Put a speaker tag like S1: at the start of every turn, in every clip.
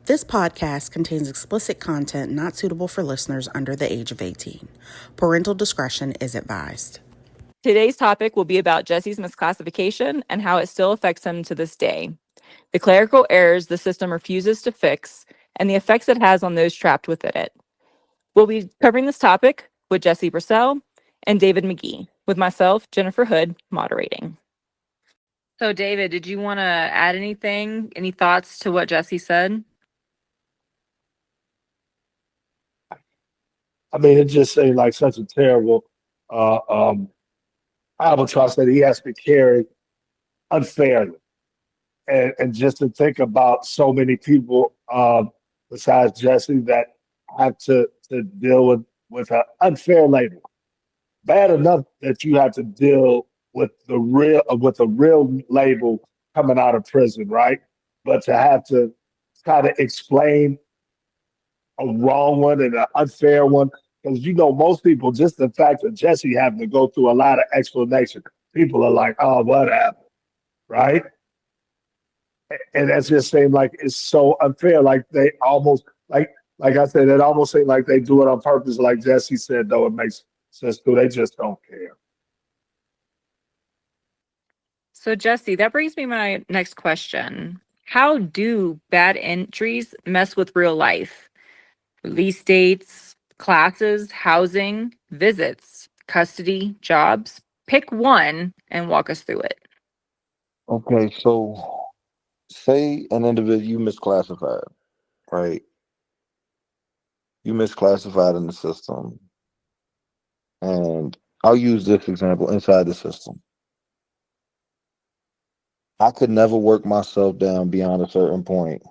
S1: This podcast contains explicit content not suitable for listeners under the age of 18. Parental discretion is advised.
S2: Today's topic will be about Jesse's misclassification and how it still affects him to this day, the clerical errors the system refuses to fix, and the effects it has on those trapped within it. We'll be covering this topic with Jesse Purcell and David McGee, with myself, Jennifer Hood, moderating. So, David, did you want to add anything, any thoughts to what Jesse said?
S3: I mean, it just seemed like such a terrible albatross that he has to carry unfairly. And just to think about so many people besides Jesse that have to deal with an unfair label. Bad enough that you have to deal with a real label coming out of prison, right? But to have to try to explain a wrong one and an unfair one, because most people, just the fact that Jesse having to go through a lot of explanation, people are like, oh, what happened, right? And that just seemed like it's so unfair. Like they almost like I said, it almost seemed like they do it on purpose. Like Jesse said, though, it makes sense too. They just don't care.
S2: So, Jesse, that brings me to my next question. How do bad entries mess with real life? Release dates, classes, housing, visits, custody, jobs. Pick one and walk us through it.
S4: Okay, so say an individual you misclassified, right? You misclassified in the system. And I'll use this example inside the system. I could never work myself down beyond a certain point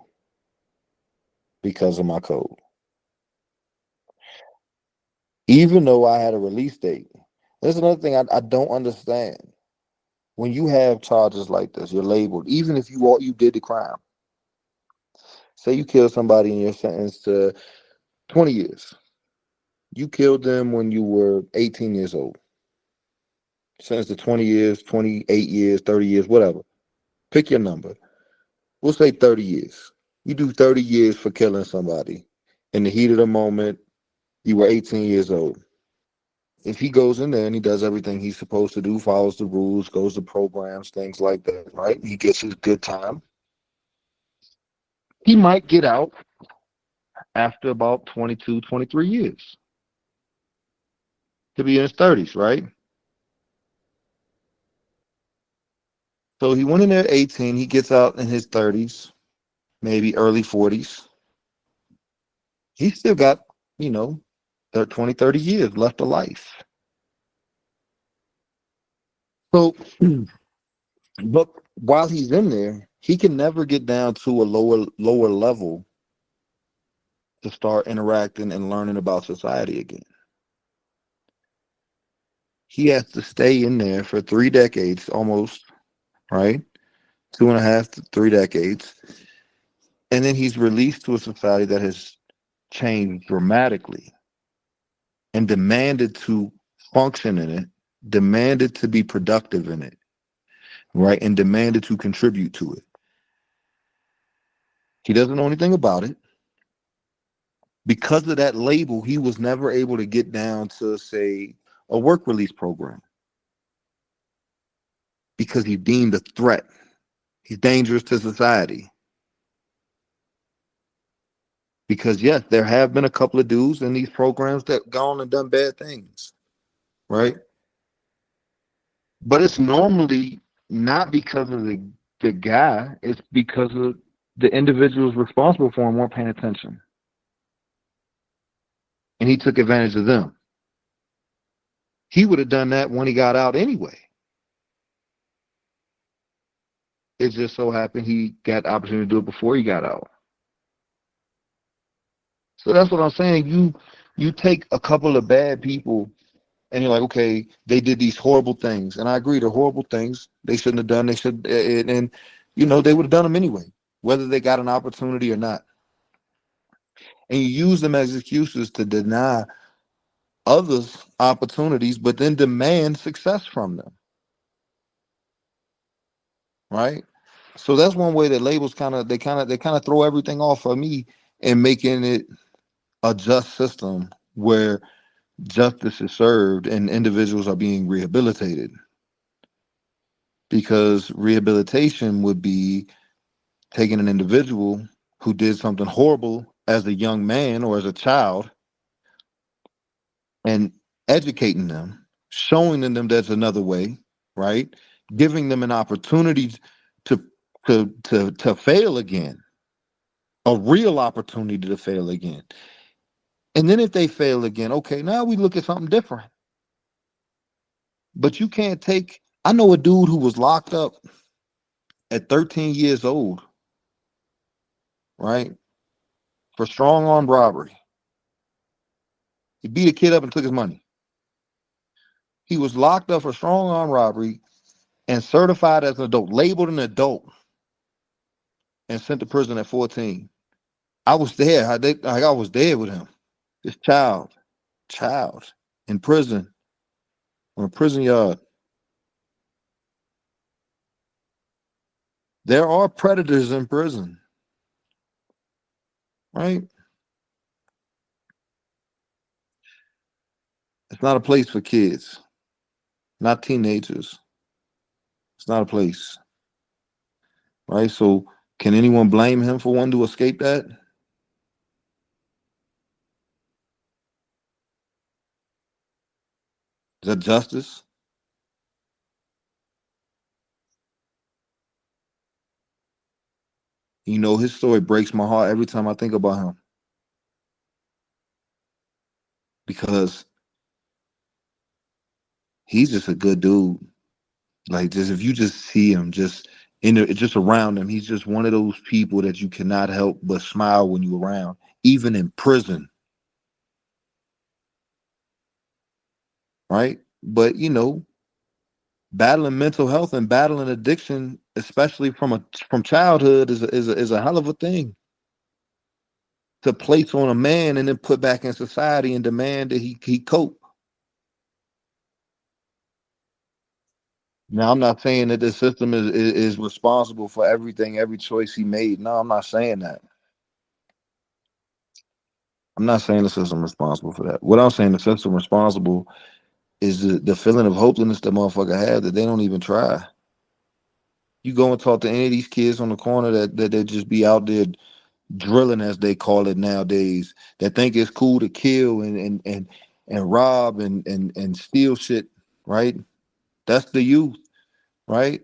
S4: because of my code. Even though I had a release date. There's another thing I don't understand. When you have charges like this, you're labeled, even if you did the crime. Say you killed somebody and you're sentenced to 20 years. You killed them when you were 18 years old. Sentenced to 20 years, 28 years, 30 years, whatever. Pick your number. We'll say 30 years. You do 30 years for killing somebody. In the heat of the moment, you were 18 years old. If he goes in there and he does everything he's supposed to do, follows the rules, goes to programs, things like that, right? He gets his good time. He might get out after about 22, 23 years. He'll be in his 30s, right? So he went in there at 18. He gets out in his 30s, maybe early 40s. He's still got, 20, 30 years left of life. So, but while he's in there, he can never get down to a lower level to start interacting and learning about society again. He has to stay in there for 3 decades almost, right? 2.5 to 3 decades. And then he's released to a society that has changed dramatically and demanded to function in it, demanded to be productive in it, right? And demanded to contribute to it. He doesn't know anything about it. Because of that label, he was never able to get down to, say, a work release program. Because he's deemed a threat. He's dangerous to society. Because, yes, there have been a couple of dudes in these programs that gone and done bad things, right? But it's normally not because of the guy. It's because of the individuals responsible for him weren't paying attention. And he took advantage of them. He would have done that when he got out anyway. It just so happened he got the opportunity to do it before he got out. So that's what I'm saying. You take a couple of bad people and you're like, okay, they did these horrible things. And I agree, they're horrible things. They shouldn't have done. And they would have done them anyway, whether they got an opportunity or not. And you use them as excuses to deny others opportunities, but then demand success from them. Right? So that's one way that labels kind of throw everything off of me and making it a just system where justice is served and individuals are being rehabilitated. Because rehabilitation would be taking an individual who did something horrible as a young man or as a child and educating them, showing them there's another way, right? Giving them an opportunity to to fail again, a real opportunity to fail again. And then if they fail again, okay, now we look at something different. But you can't take, I know a dude who was locked up at 13 years old, right? For strong armed robbery. He beat a kid up and took his money. He was locked up for strong armed robbery and certified as an adult, labeled an adult, and sent to prison at 14. I was there. I was there with him. This child in prison, on a prison yard. There are predators in prison, right? It's not a place for kids, not teenagers. It's not a place, right? So can anyone blame him for wanting to escape that? Is that justice? You know, his story breaks my heart every time I think about him. Because he's just a good dude. Like, just if you just see him just just around him, he's just one of those people that you cannot help but smile when you're around, even in prison. Right? But you know, battling mental health and battling addiction, especially from childhood, is a hell of a thing to place on a man and then put back in society and demand that he cope. Now, I'm not saying that the system is responsible for everything, every choice he made. No, I'm not saying that. I'm not saying the system responsible for that. What I'm saying, the system responsible is the feeling of hopelessness that motherfucker have that they don't even try. You go and talk to any of these kids on the corner that they just be out there drilling, as they call it nowadays, that think it's cool to kill and rob and steal shit, right? That's the youth, right?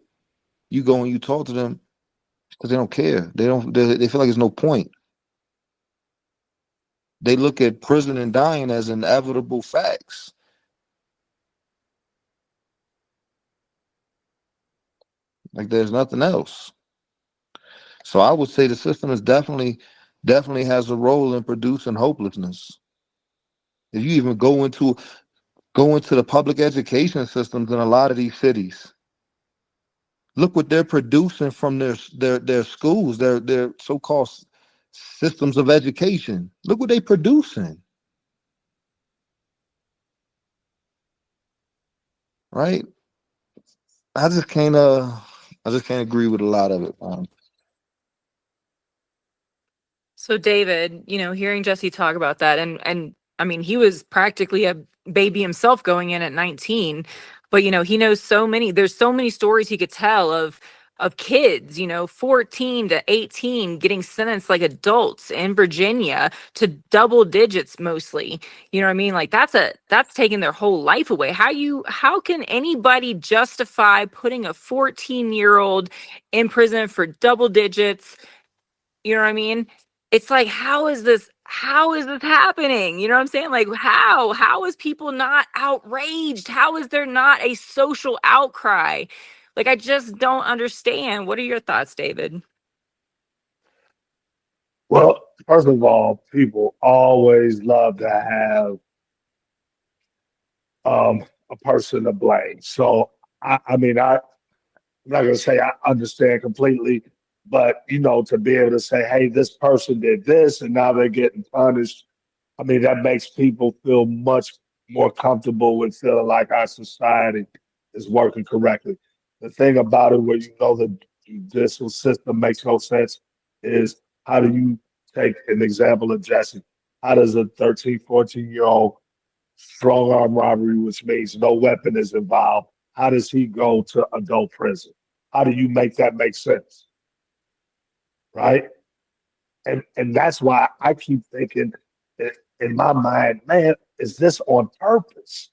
S4: You go and you talk to them because they don't care. They feel like there's no point. They look at prison and dying as inevitable facts. Like there's nothing else. So I would say the system is definitely has a role in producing hopelessness. If you even go into the public education systems in a lot of these cities, look what they're producing from their schools, their so-called systems of education. Look what they're producing. Right? I just can't agree with a lot of it.
S2: So David, hearing Jesse talk about that, and I mean, he was practically a baby himself going in at 19, but he knows there's so many stories he could tell of kids, 14 to 18 getting sentenced like adults in Virginia to double digits mostly. You know what I mean? Like that's taking their whole life away. How can anybody justify putting a 14-year-old in prison for double digits? You know what I mean? It's like, how is this happening? You know what I'm saying? Like, how is people not outraged? How is there not a social outcry? Like, I just don't understand. What are your thoughts, David?
S3: Well, first of all, people always love to have a person to blame. So I mean, I'm not going to say I understand completely, but to be able to say, hey, this person did this and now they're getting punished. I mean, that makes people feel much more comfortable with feeling like our society is working correctly. The thing about it, where the judicial system makes no sense is how do you take an example of Jesse? How does a 13, 14-year-old strong arm robbery, which means no weapon is involved, how does he go to adult prison? How do you make that make sense? Right? And that's why I keep thinking in my mind, man, is this on purpose?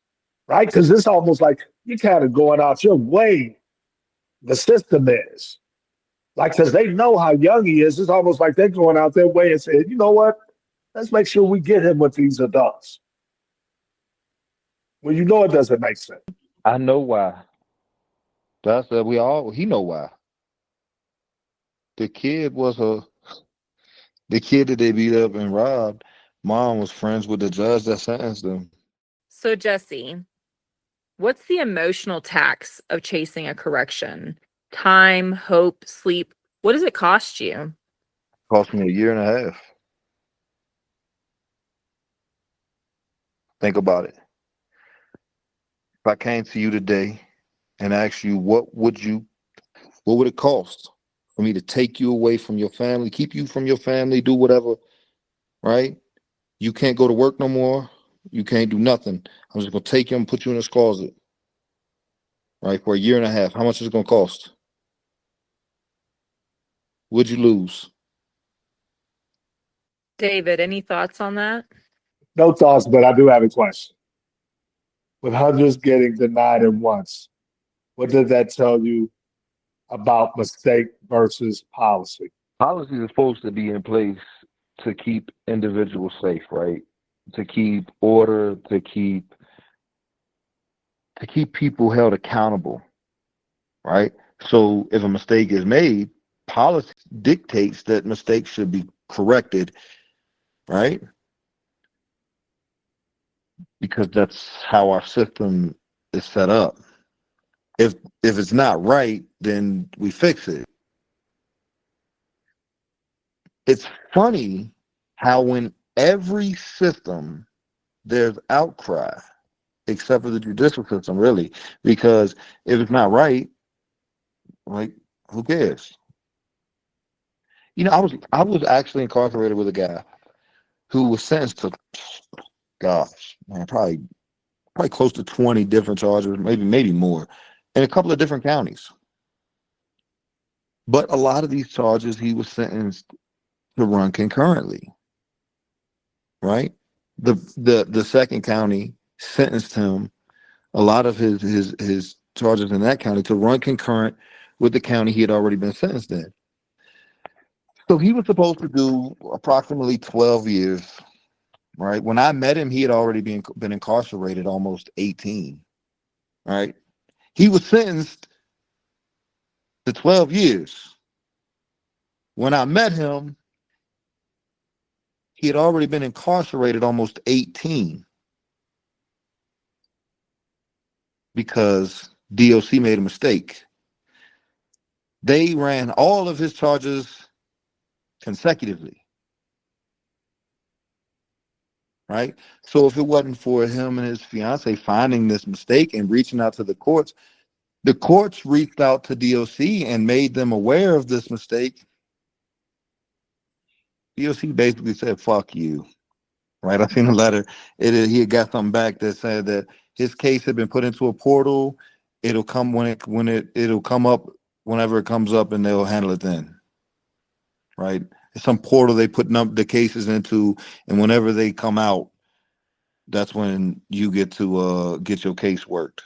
S3: Right? Because it's almost like you're kind of going out your way. The system is. Like, because they know how young he is. It's almost like they're going out their way and saying, you know what? Let's make sure we get him with these adults. Well, you know it doesn't make sense.
S4: I know why. He know why. The kid the kid that they beat up and robbed, mom was friends with the judge that sentenced them.
S2: So, Jesse, what's the emotional tax of chasing a correction? Time, hope, sleep. What does it cost you?
S4: Cost me a year and a half. Think about it. If I came to you today and asked you what would it cost for me to take you away from your family, keep you from your family, do whatever, right? You can't go to work no more. You can't do nothing. I'm just gonna take you and put you in this closet, right, for a year and a half. How much is it gonna cost? Would you lose?
S2: David, any thoughts on that?
S3: No thoughts, but I do have a question. With hundreds getting denied at once, what does that tell you about mistake versus policy?
S4: Policies are supposed to be in place to keep individuals safe, right? To keep order, to keep people held accountable, right? So if a mistake is made, policy dictates that mistakes should be corrected, right? Because that's how our system is set up. If it's not right, then we fix it. It's funny how in every system there's outcry, except for the judicial system, really, because if it's not right, like, who cares? You know, I was actually incarcerated with a guy who was sentenced to, gosh, man, probably close to 20 different charges, maybe more, in a couple of different counties. But a lot of these charges he was sentenced to run concurrently, right? The second county sentenced him a lot of his charges in that county to run concurrent with the county he had already been sentenced in. So he was supposed to do approximately 12 years, right? When I met him, he had already been incarcerated almost 18, right? He was sentenced to 12 years. When I met him, he had already been incarcerated almost 18 because DOC made a mistake. They ran all of his charges consecutively, right? So if it wasn't for him and his fiance finding this mistake and reaching out to the courts reached out to DOC and made them aware of this mistake. DOC basically said, fuck you, right? I seen a letter. He had got something back that said that his case had been put into a portal. It'll come it'll come up whenever it comes up, and they'll handle it then, right? It's some portal they put the cases into, and whenever they come out, that's when you get to get your case worked.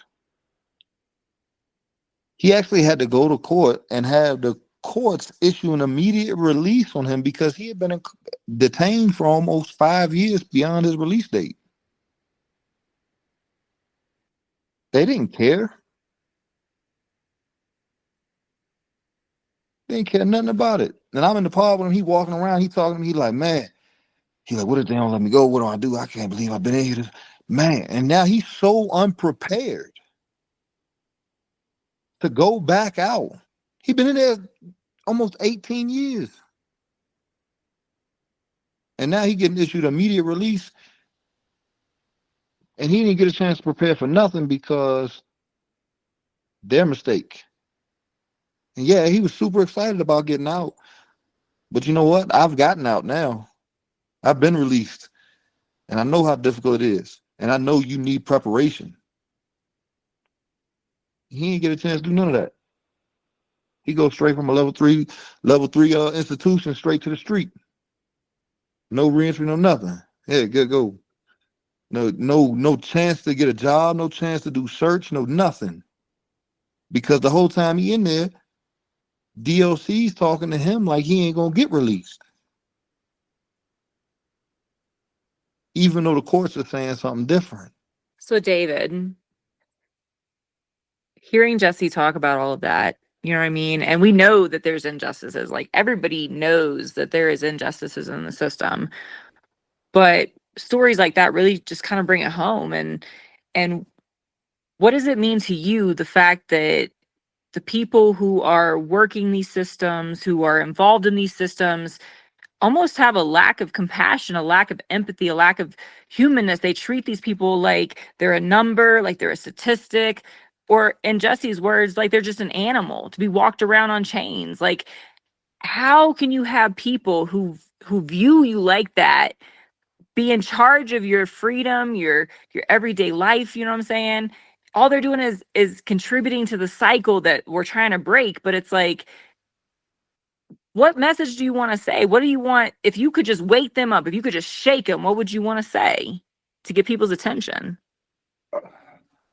S4: He actually had to go to court and have the courts issue an immediate release on him because he had been detained for almost 5 years beyond his release date. They didn't care. They didn't care nothing about it. And I'm in the pub with him. He walking around. He talking to me. He like, man. He like, what if they don't let me go? What do I do? I can't believe I've been in here. Man. And now he's so unprepared to go back out. He's been in there almost 18 years. And now he getting issued immediate release. And he didn't get a chance to prepare for nothing because their mistake. And yeah, he was super excited about getting out. But you know what? I've gotten out now. I've been released. And I know how difficult it is. And I know you need preparation. He ain't get a chance to do none of that. He goes straight from a level three institution straight to the street. No reentry, no nothing. Yeah, good go. No chance to get a job, no chance to do search, no nothing. Because the whole time he in there, DOC's talking to him like he ain't gonna get released. Even though the courts are saying something different.
S2: So, David, hearing Jesse talk about all of that, you know what I mean? And we know that there's injustices. Like, everybody knows that there is injustices in the system. But stories like that really just kind of bring it home. And what does it mean to you, the fact that the people who are working these systems, who are involved in these systems, almost have a lack of compassion, a lack of empathy, a lack of humanness? They treat these people like they're a number, like they're a statistic, or in Jesse's words, like they're just an animal to be walked around on chains. Like, how can you have people who view you like that be in charge of your freedom, your everyday life? You know what I'm saying? All they're doing is contributing to the cycle that we're trying to break. But it's like, what message do you want to say? What do you want? If you could just wake them up, if you could just shake them, what would you want to say to get people's attention?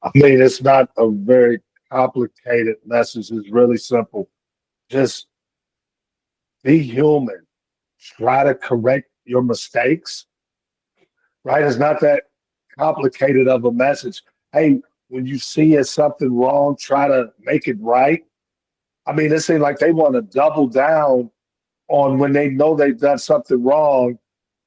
S3: I mean, it's not a very complicated message. It's really simple. Just be human. Try to correct your mistakes, right? It's not that complicated of a message. Hey, when you see something wrong, try to make it right. I mean, it seems like they want to double down on when they know they've done something wrong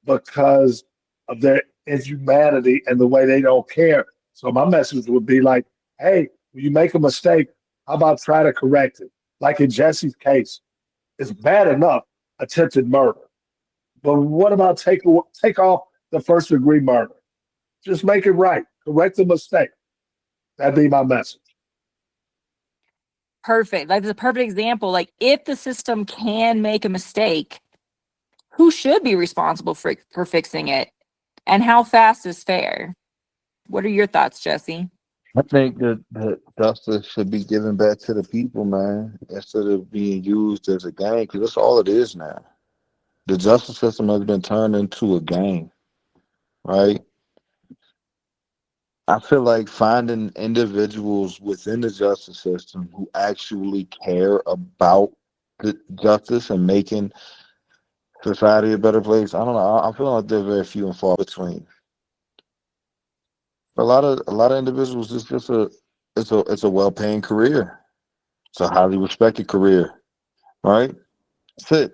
S3: because of their inhumanity and the way they don't care. So my message would be like, hey, when you make a mistake, how about try to correct it? Like in Jesse's case, it's bad enough attempted murder. But what about take off the first degree murder? Just make it right. Correct the mistake. That'd be my message.
S2: Perfect. Like, it's a perfect example. Like, if the system can make a mistake, who should be responsible for fixing it? And how fast is fair? What are your thoughts, Jesse?
S4: I think that justice should be given back to the people, man, instead of being used as a game, because that's all it is now. The justice system has been turned into a game, right? I feel like finding individuals within the justice system who actually care about the justice and making society a better place. I don't know. I'm feeling like they're very few and far between. For a lot of individuals, it's a well-paying career. It's a highly respected career, right? That's it.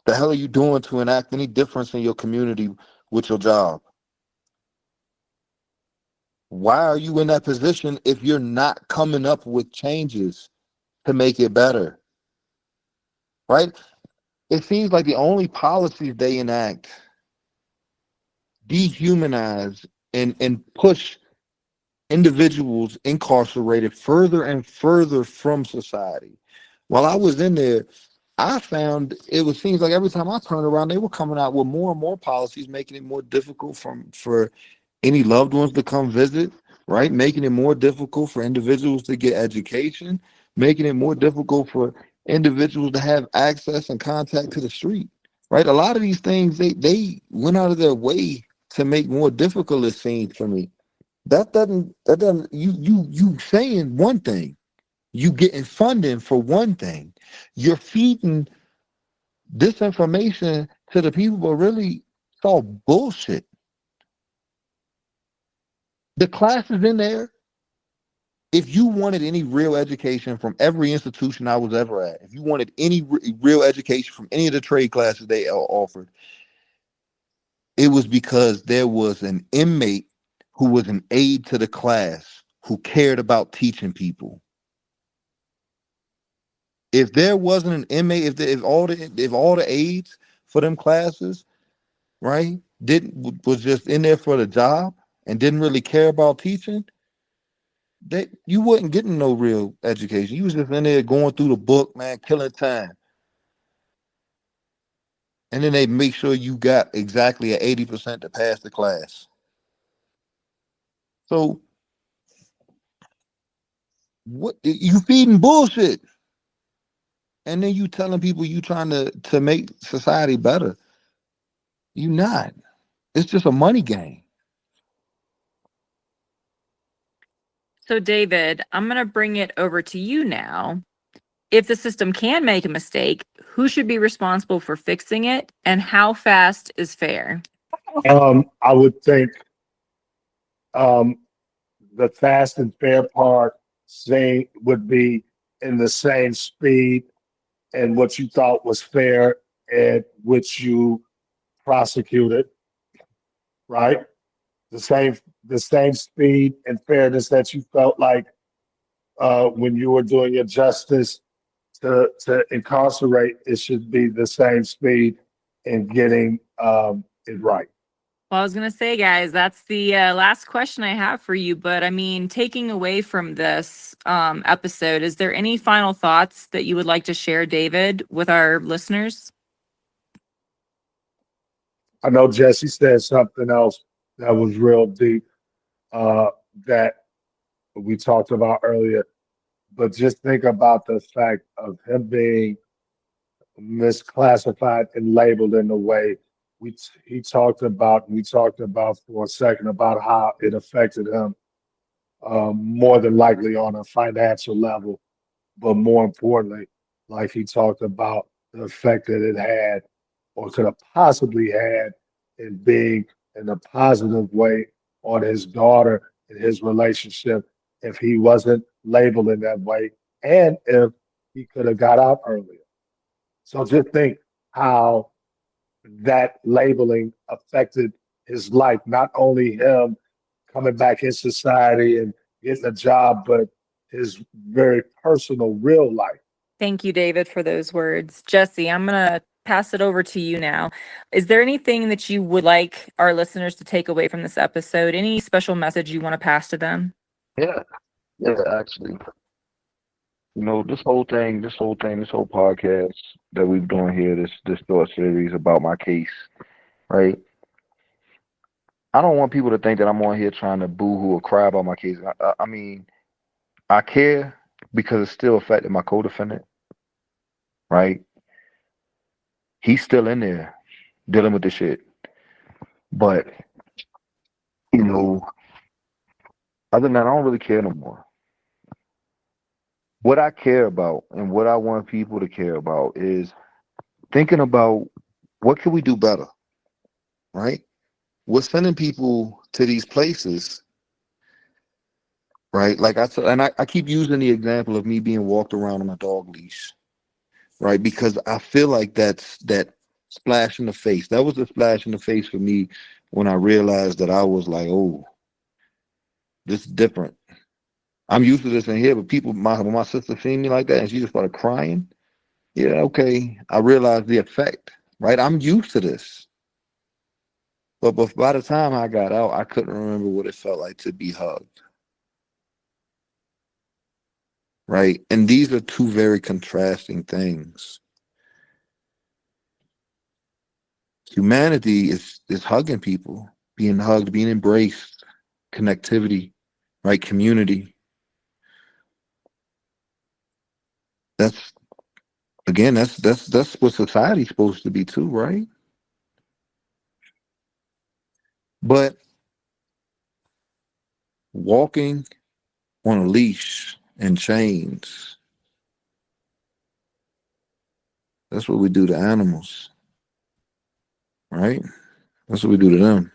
S4: The hell are you doing to enact any difference in your community with your job? Why are you in that position if you're not coming up with changes to make it better? Right? It seems like the only policies they enact dehumanize and push individuals incarcerated further and further from society. While I was in there, I found seems like every time I turned around, they were coming out with more and more policies, making it more difficult for any loved ones to come visit, right? Making it more difficult for individuals to get education, making it more difficult for individuals to have access and contact to the street, right? A lot of these things, they went out of their way to make more difficult, it seems for me. That doesn't you saying one thing, you getting funding for one thing, you're feeding disinformation to the people, but really it's all bullshit. The classes in there, if you wanted any real education from every institution I was ever at, if you wanted any real education from any of the trade classes they offered, it was because there was an inmate who was an aide to the class who cared about teaching people. If there wasn't an inmate, if all the aides for them classes, right, didn't was just in there for the job and didn't really care about teaching, you wasn't getting no real education. You was just in there going through the book, man, killing time. And then they make sure you got exactly an 80% to pass the class. So what you feeding bullshit. And then you telling people you trying to make society better. You not. It's just a money game.
S2: So, David, I'm going to bring it over to you now. If the system can make a mistake, who should be responsible for fixing it, and how fast is fair?
S3: I would think um, the fast and fair part saying would be in the same speed and what you thought was fair and which you prosecuted, right? The same speed and fairness that you felt like when you were doing your justice to incarcerate, it should be the same speed in getting it right.
S2: Well, I was going to say, guys, that's the last question I have for you. But I mean, taking away from this episode, is there any final thoughts that you would like to share, David, with our listeners?
S3: I know Jesse said something else that was real deep that we talked about earlier, but just think about the fact of him being misclassified and labeled in a way we talked about for a second about how it affected him more than likely on a financial level, but more importantly, like he talked about the effect that it had or could have possibly had in being in a positive way on his daughter and his relationship if he wasn't labeled in that way and if he could have got out earlier. So just think how that labeling affected his life, not only him coming back in society and getting a job, but his very personal, real life.
S2: Thank you, David, for those words. Jesse, I'm going to pass it over to you now. Is there anything that you would like our listeners to take away from this episode? Any special message you want to pass to them?
S4: Yeah, actually. This whole podcast that we've doing here, this short series about my case, right? I don't want people to think that I'm on here trying to boo-hoo or cry about my case. I mean, I care because it still affected my co-defendant, right? He's still in there dealing with this shit. But, other than that, I don't really care no more. What I care about and what I want people to care about is thinking about what can we do better, right? We're sending people to these places, right? Like I keep using the example of me being walked around on a dog leash, right? Because I feel like that's that splash in the face. That was the splash in the face for me when I realized that I was like, oh, this is different. I'm used to this in here, but when my sister seen me like that and she just started crying, yeah, okay. I realized the effect, right? I'm used to this. But by the time I got out, I couldn't remember what it felt like to be hugged. Right? And these are two very contrasting things. Humanity is hugging people, being hugged, being embraced, connectivity, right? Community. That's what society's supposed to be too, right? But walking on a leash and chains, that's what we do to animals, right? That's what we do to them.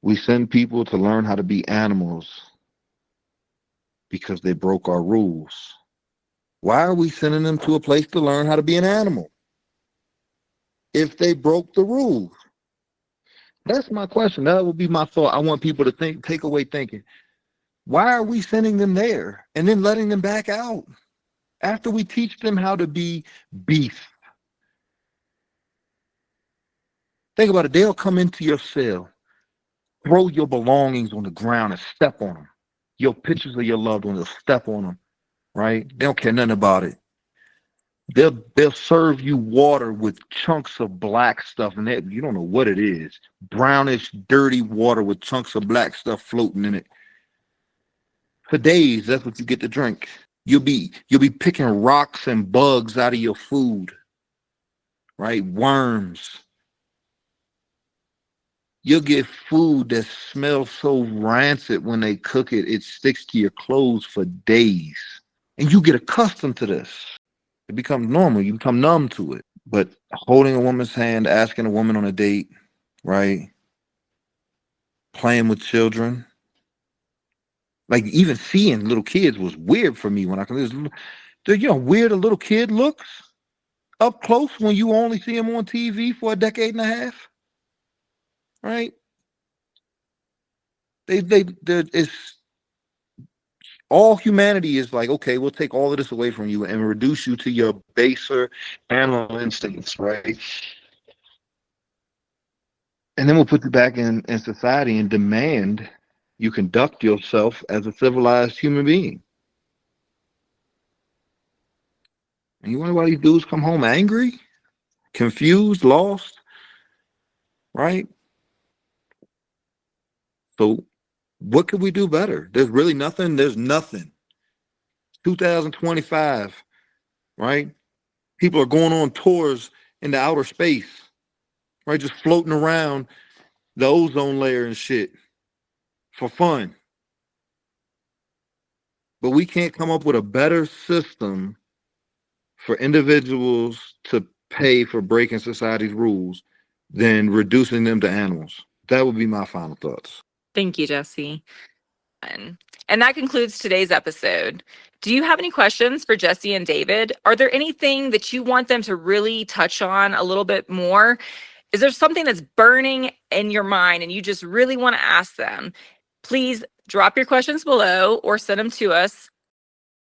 S4: We send people to learn how to be animals because they broke our rules. Why are we sending them to a place to learn how to be an animal if they broke the rules? That's my question. That would be my thought. I want people to take away thinking, why are we sending them there and then letting them back out after we teach them how to be beef? Think about it. They'll come into your cell, throw your belongings on the ground and step on them. your pictures of your loved ones, they'll step on them, right? They don't care nothing about it. They'll serve you water with chunks of black stuff in it. You don't know what it is. Brownish, dirty water with chunks of black stuff floating in it. For days, that's what you get to drink. You'll be picking rocks and bugs out of your food, right? Worms. You'll get food that smells so rancid when they cook it, it sticks to your clothes for days. And you get accustomed to this. It becomes normal. You become numb to it. But holding a woman's hand, asking a woman on a date, right? Playing with children. Like even seeing little kids was weird for me when I can. You know, weird a little kid looks up close when you only see him on TV for a decade and a half, right? It's all humanity is like, okay, we'll take all of this away from you and reduce you to your baser animal instincts, right? And then we'll put you back in society and demand you conduct yourself as a civilized human being. And you wonder why these dudes come home angry, confused, lost, right? So what could we do better? There's really nothing. There's nothing. 2025, right? People are going on tours into outer space, right? Just floating around the ozone layer and shit for fun. But we can't come up with a better system for individuals to pay for breaking society's rules than reducing them to animals. That would be my final thoughts.
S2: Thank you, Jesse. And that concludes today's episode. Do you have any questions for Jesse and David? Are there anything that you want them to really touch on a little bit more? Is there something that's burning in your mind and you just really want to ask them? Please drop your questions below or send them to us